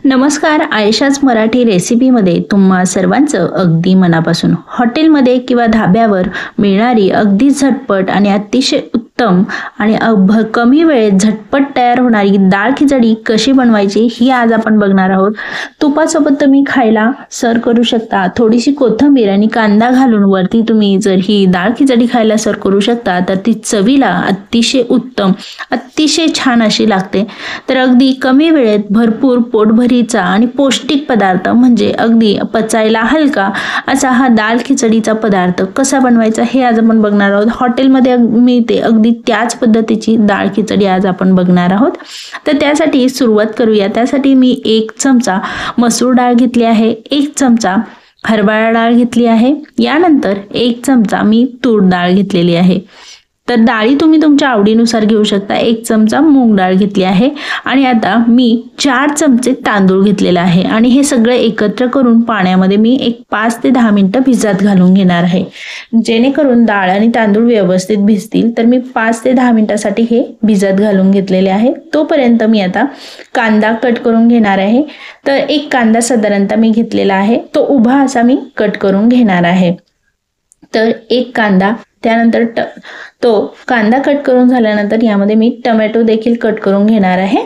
नमस्कार. आयशाच मराठी रेसिपीमध्ये तुम्हा सर्वांचं अगदी मनापासून. हॉटेलमध्ये किंवा धाब्यावर मिळणारी अगदी झटपट आणि अतिशय उत्तम आणि कमी वेळेत झटपट तयार होणारी डाळ खिचडी कशी बनवायची ही आज आपण बघणार आहोत. तुपासोबत तुम्ही खायला सर्व करू शकता. थोडीशी कोथिंबीर आणि कांदा घालून वरती तुम्ही जर ही डाळ खिचडी खायला सर्व करू शकता तर ती चवीला अतिशय उत्तम, अतिशय छान अशी लागते. तर अगदी कमी वेळेत भरपूर पोटभरीचा आणि पौष्टिक पदार्थ म्हणजे अगदी पचायला हलका असा हा डाळ खिचडीचा पदार्थ कसा बनवायचा हे आज आपण बघणार आहोत. हॉटेलमध्ये मिळते अगदी त्याच पद्धतीची डाळ खिचडी आज आपण बघणार आहोत. तर त्यासाठी सुरुवात करूया. त्यासाठी मी 1 चमचा मसूर डाळ घेतली आहे, 1 चमचा हरभरा डाळ घेतली आहे, यानंतर 1 चमचा मी तूर डाळ घेतलेली आहे. तर डाळी तुम्ही तुमच्या आवडीनुसार घेऊ शकता. 1 चमचा मूग डाळ घेतली आहे आणि आता मी 4 चमचे तांदूळ घेतलेला आहे आणि हे सगळं एकत्र करून पाण्यामध्ये मी 5 ते 10 मिनिटं भिजत घालून घेणार आहे. जेणेकरून डाळ आणि तांदूळ व्यवस्थित भिजतील. तर मी 5 ते 10 मिनिटासाठी हे भिजत घालून घेतलेले आहे. तोपर्यंत मी आता कांदा कट करून घेणार आहे. तर 1 कांदा साधारणतः मी घेतलेला आहे, तो उभा असा मी कट करून घेणार आहे. तर 1 कांदा, त्यानंतर तो कांदा कट करून झाल्यानंतर यामध्ये मी टोमॅटो देखील कट करून घेणार आहे.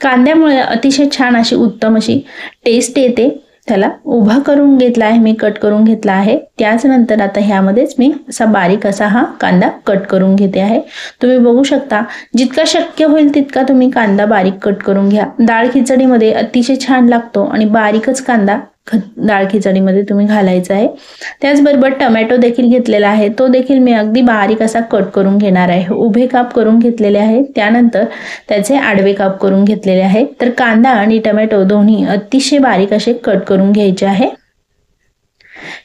कांद्यामुळे अतिशय छान अशी उत्तम अशी टेस्ट येते. त्याला उभा करून घेतला आहे, मी कट करून घेतला आहे. त्यानंतर आता ह्यामध्येच मी असा बारीक असा हा कांदा कट करून घेते आहे. तुम्ही बघू शकता जितका शक्य होईल तितका तुम्ही कांदा बारीक कट करून घ्या. डाळ खिचडीमध्ये अतिशय छान लागतो आणि बारीकच कांदा डाळ खिचडीमध्ये तुम्ही घालायचा आहे. त्याचबरोबर टोमॅटो देखील घेतलेला आहे, तो देखील मी अगदी बारीक असा कट करून घेणार आहे. उभे काप करून घेतलेले आहे, त्यानंतर त्याचे आडवे काप करून घेतलेले आहे. तर कांदा आणि टोमॅटो दोन्ही अतिशय बारीक असे कट करून घ्यायचे आहे.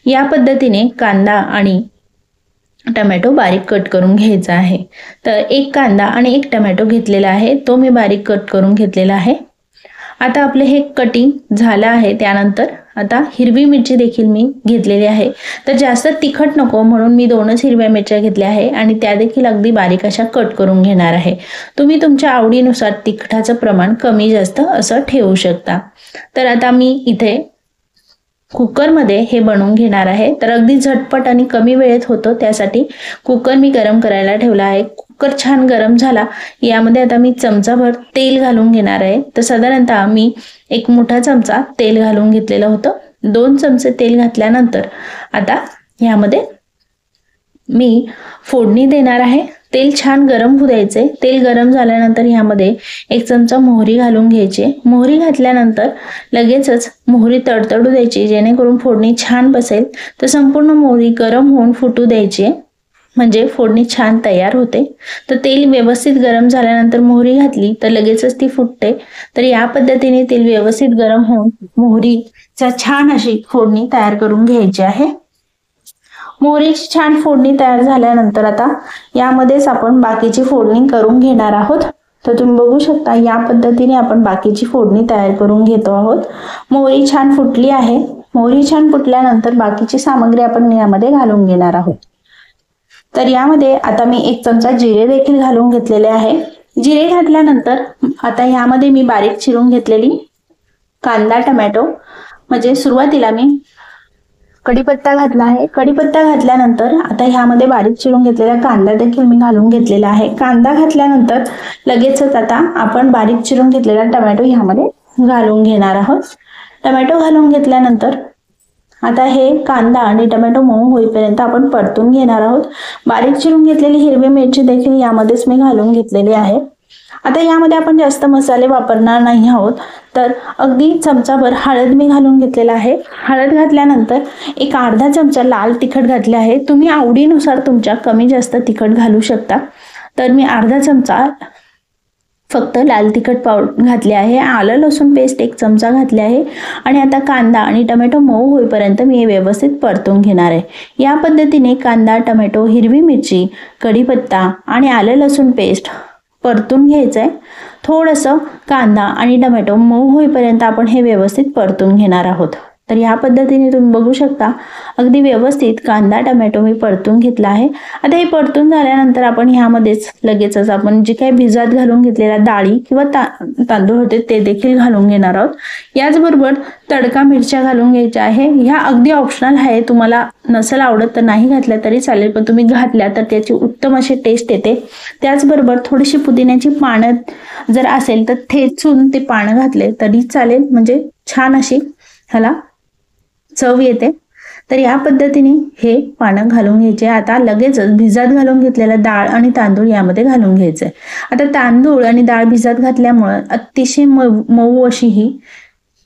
या पद्धतीने कांदा आणि टोमॅटो बारीक कट करून घ्यायचा आहे. तर 1 कांदा आणि 1 टोमॅटो घेतलेला आहे, तो मी बारीक कट करून घेतलेला आहे. आता आपले हे कटिंग झालं आहे. त्यानंतर आता हिरवी मिरची देखील मी घेतलेली आहे. तर जास्त तिखट नको म्हणून मी 2च हिरव्या मिरच्या घेतल्या आहे आणि त्या देखील अगदी बारीक अशा कट करून घेणार आहे. तुम्ही तुमच्या आवडीनुसार तिखटाचं प्रमाण कमी जास्त असं ठेवू शकता. तर आता मी इथे कुकरमध्ये हे बनवून घेणार आहे. तर अगदी झटपट आणि कमी वेळेत होतं, त्यासाठी कुकर मी गरम करायला ठेवला आहे. कुकर छान गरम झाला, यामध्ये आता मी चमचाभर तेल घालून घेणार आहे. तर साधारणतः मी 1 मोठा चमचा तेल घालून घेतलेलं होतं. 2 चमचे तेल घातल्यानंतर आता यामध्ये मी फोडणी देणार आहे. तेल छान गरम होऊ द्यायचे. तेल गरम झाल्यानंतर ह्यामध्ये 1 चमचा मोहरी घालून घ्यायची. मोहरी घातल्यानंतर लगेचच मोहरी तडतडू द्यायची, जेणेकरून फोडणी छान बसेल. तर संपूर्ण मोहरी गरम होऊन फुटू द्यायची, म्हणजे फोडणी छान तयार होते. तर तेल व्यवस्थित गरम झाल्यानंतर मोहरी घातली तर लगेचच ती फुटते. तर या पद्धतीने तेल व्यवस्थित गरम होऊन मोहरीचा छान अशी फोडणी तयार करून घ्यायची आहे. मोहरीची छान फोडणी तयार झाल्यानंतर आता यामध्येच आपण बाकीची फोडणी करून घेणार आहोत. तर तुम्ही बघू शकता या पद्धतीने आपण बाकीची फोडणी तयार करून घेतो आहोत. मोहरी छान फुटली आहे. मोहरी छान फुटल्यानंतर बाकीची सामग्री आपण यामध्ये घालून घेणार आहोत. तर यामध्ये आता मी 1 चमचा जिरे देखील घालून घेतलेले आहे. जिरे घातल्यानंतर आता यामध्ये मी बारीक चिरून घेतलेली कांदा टोमॅटो, म्हणजे सुरुवातीला मी कढीपत्ता घातला आहे. कढीपत्ता घातल्यानंतर आता ह्यामध्ये बारीक चिरून घेतलेला कांदा देखील मी घालून घेतलेला आहे. कांदा घातल्यानंतर लगेचच आता आपण बारीक चिरून घेतलेला टोमॅटो ह्यामध्ये घालून घेणार आहोत. टोमॅटो घालून घेतल्यानंतर आता हे कांदा आणि टोमॅटो मऊ होईपर्यंत आपण परतून घेणार आहोत. बारीक चिरून घेतलेली हिरवी मिरची देखील यामध्येच मी घालून घेतलेली आहे. आता यामध्ये आपण जास्त मसाले वापरणार नाही आहोत. तर अगदी चमचाभर हळद मी घालून घेतलेला आहे. हळद घातल्यानंतर 1 अर्धा चमचा लाल तिखट घातले आहे. तुम्ही आवडीनुसार तुमच्या कमी जास्त तिखट घालू शकता. तर मी अर्धा चमचा फक्त लाल तिखट पावडर घातले आहे. आलं लसूण पेस्ट 1 चमचा घातले आहे आणि आता कांदा आणि टोमॅटो मऊ होईपर्यंत मी हे व्यवस्थित परतून घेणार आहे. या पद्धतीने कांदा, टोमॅटो, हिरवी मिरची, कढीपत्ता आणि आलं लसूण पेस्ट परतून घ्यायचं आहे. थोडंसं कांदा आणि टोमॅटो मऊ होईपर्यंत आपण हे व्यवस्थित परतून घेणार आहोत. तर ह्या पद्धतीने तुम्ही बघू शकता अगदी व्यवस्थित कांदा टोमॅटो मी परतून घेतला आहे। आता हे परतून झाल्यानंतर आपण ह्यामध्येच लगेचच आपण जे काही भिजत घालून घेतलेल्या डाळी किंवा तांदूळ होते ते देखील घालून घेणार आहोत। याचबरोबर तडका मिरच्या घालून घ्यायच्या आहे। ह्या अगदी ऑप्शनल आहे, तुम्हाला नसेल आवडत तर नाही घातल्या तरी चालेल, पण तुम्ही घातल्या तर त्याची उत्तम अशी टेस्ट येते। त्याचबरोबर थोडीशी पुदिन्याची पानं जर असेल तर ठेचून ते पानं घातले तरी चालेल, म्हणजे छान अशी ह्याला चव येते। तर या पद्धतीने हे पानं घालून घ्यायचे। आता लगेचच भिजत घालून घेतलेला डाळ आणि तांदूळ यामध्ये घालून घ्यायचे। आता तांदूळ आणि डाळ भिजत घातल्यामुळे अतिशय मऊ अशी ही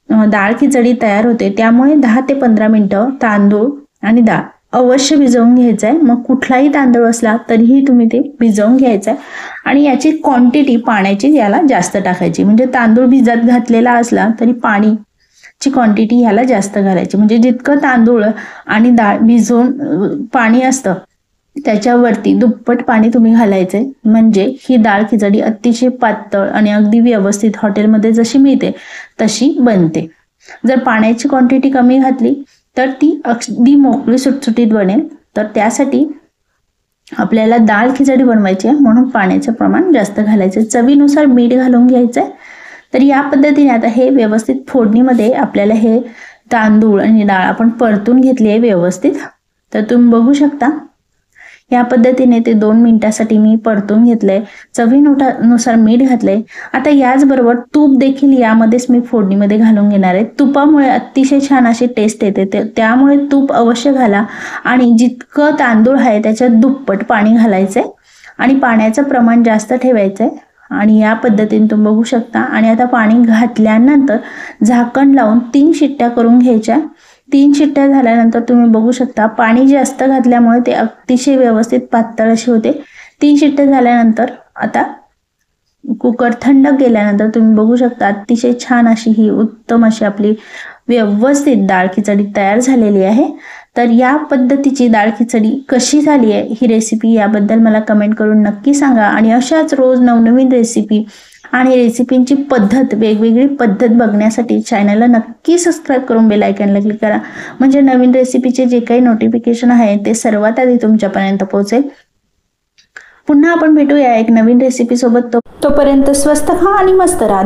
डाळ खिचडी तयार होते। त्यामुळे 10 ते 15 मिनिटं तांदूळ आणि डाळ अवश्य भिजवून घ्यायचं आहे। मग कुठलाही तांदूळ असला तरीही तुम्ही ते भिजवून घ्यायचं आहे आणि याची क्वांटिटी पाण्याची याला जास्त टाकायची। म्हणजे तांदूळ भिजत घातलेला असला तरी पाणी ची क्वांटिटी ह्याला जास्त घालायची, म्हणजे जितकं तांदूळ आणि डाळ भिजवून पाणी असतं त्याच्यावरती दुप्पट पाणी तुम्ही घालायचे, म्हणजे ही डाळ खिचडी अतिशय पातळ आणि अगदी व्यवस्थित हॉटेलमध्ये जशी मिळते तशी बनते। जर पाण्याची क्वांटिटी कमी घातली तर ती अगदी मोकळी सुटसुटीत बनेल। तर त्यासाठी आपल्याला डाळ खिचडी बनवायची आहे म्हणून पाण्याचं प्रमाण जास्त घालायचं। चवीनुसार मीठ घालून घ्यायचंय। तर या पद्धतीने आता हे व्यवस्थित फोडणीमध्ये आपल्याला हे तांदूळ आणि डाळ आपण परतून घेतली आहे व्यवस्थित। तर तुम्ही बघू शकता या पद्धतीने ते 2 मिनिटासाठी मी परतून घेतलंय। चवीनुसार मीठ घातलंय। आता याचबरोबर तूप देखील यामध्येच मी फोडणीमध्ये घालून घेणार आहे। तुपामुळे अतिशय छान अशी टेस्ट येते, त्यामुळे तूप अवश्य घाला आणि जितकं तांदूळ आहे त्याच्या दुप्पट पाणी घालायचंय आणि पाण्याचं प्रमाण जास्त ठेवायचंय। आणि या पद्धतीने तुम्ही बघू शकता। आणि आता पाणी घातल्यानंतर झाकण लावून 3 शिट्ट्या करून घ्यायच्या। 3 शिट्ट्या झाल्यानंतर तुम्ही बघू शकता पाणी जास्त घातल्यामुळे ते अतिशय व्यवस्थित पातळ अशी होते। 3 शिट्ट्या झाल्यानंतर आता कुकर थंड केल्यानंतर तुम्ही बघू शकता अतिशय छान अशी ही उत्तम अशी आपली व्यवस्थित डाळ खिचडी तयार झालेली आहे। तर या पद्धतीची डाळ खिचडी कशी झाली आहे ही रेसिपी याबद्दल मला कमेंट करून नक्की सांगा। आणि अशाच रोज नवनवीन रेसिपी आणि रेसिपींची पद्धत वेगवेगळी पद्धत बघण्यासाठी चॅनलला नक्की सबस्क्राईब करून बेल आयकॉनला क्लिक करा, म्हणजे नवीन रेसिपीचे जे काही नोटिफिकेशन आहे ते सर्वात आधी तुमच्यापर्यंत पोहोचेल। पुन्हा आपण भेटूया एक नवीन रेसिपी सोबत। तोपर्यंत स्वस्त खा आणि मस्त राहा।